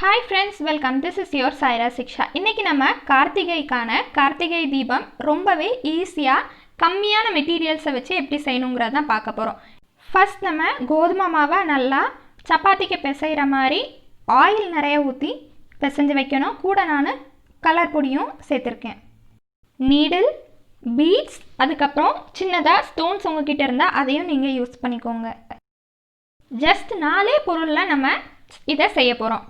Hi friends, welcome. This is your Saira Siksha. இன்னைக்கு நம்ம கார்த்திகைக்கான கார்த்திகை தீபம் ரொம்பவே ஈஸியா கம்மியான மெட்டீரியல்ஸை வச்சு எப்படி செய்யணுங்கிறத தான் பார்க்க போறோம். ஃபர்ஸ்ட் நம்ம கோதுமை மாவை நல்லா சப்பாத்திக்கு பிசைகிற மாதிரி ஆயில் நிறைய ஊற்றி பிசைஞ்சு வைக்கணும். கூட நான் கலர் பொடியும் சேர்த்துருக்கேன். நீடில், பீட்ஸ், அதுக்கப்புறம் சின்னதாக ஸ்டோன்ஸ் உங்ககிட்ட இருந்தால் அதையும் நீங்கள் யூஸ் பண்ணிக்கோங்க. ஜஸ்ட் 4 பொருளில் நம்ம இதை செய்ய போகிறோம்.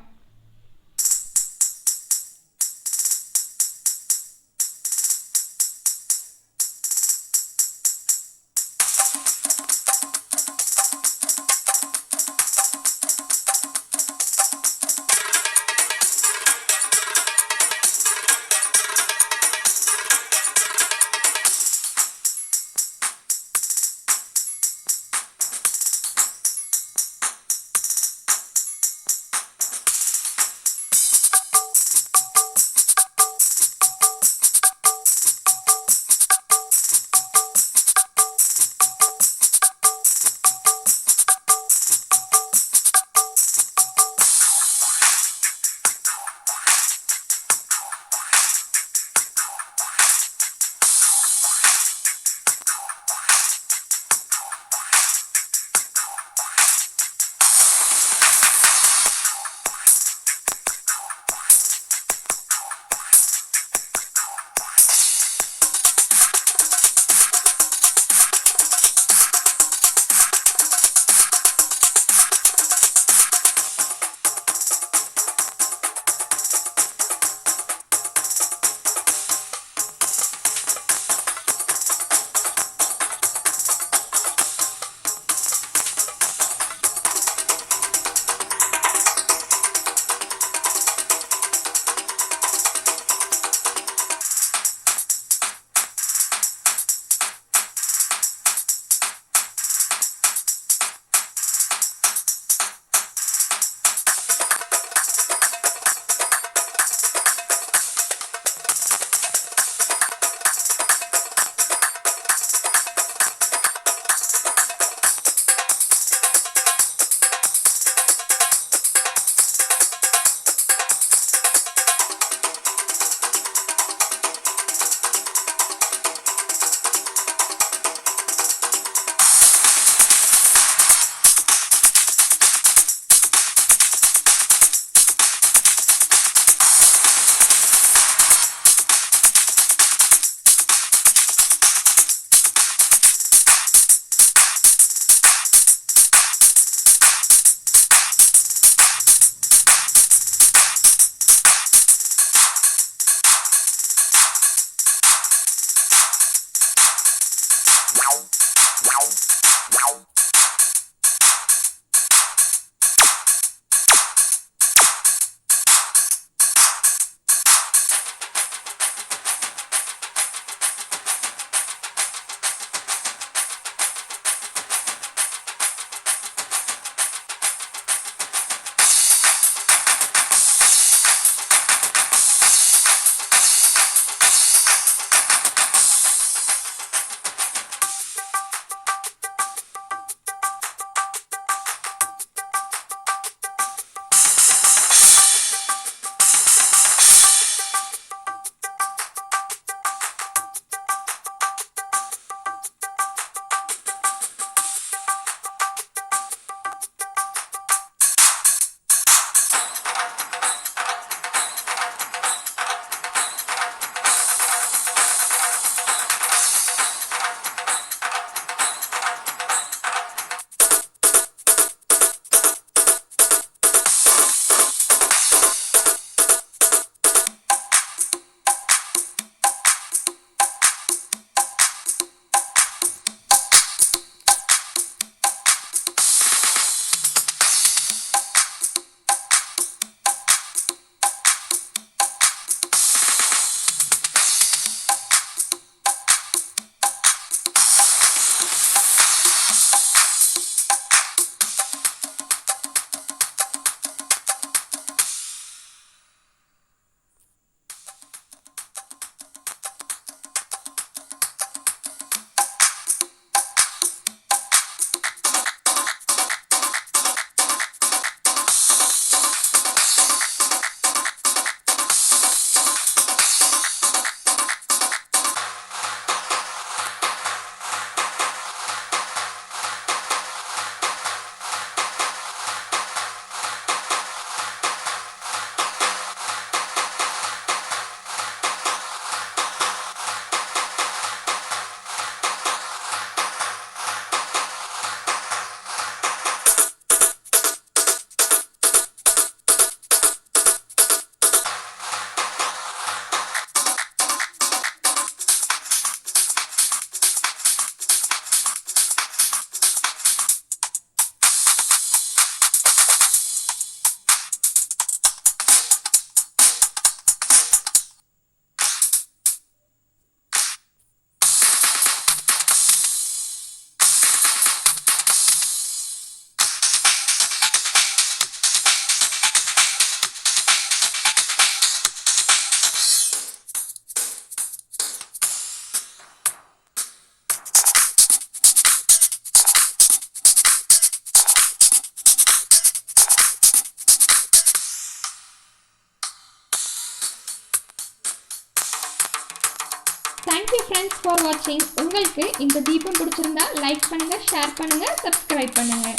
தேங்க்யூ ஃப்ரெண்ட்ஸ் ஃபார் வாட்சிங். உங்களுக்கு இந்த தீபம் பிடிச்சிருந்தா லைக் பண்ணுங்கள், ஷேர் பண்ணுங்கள், சப்ஸ்கிரைப் பண்ணுங்கள்.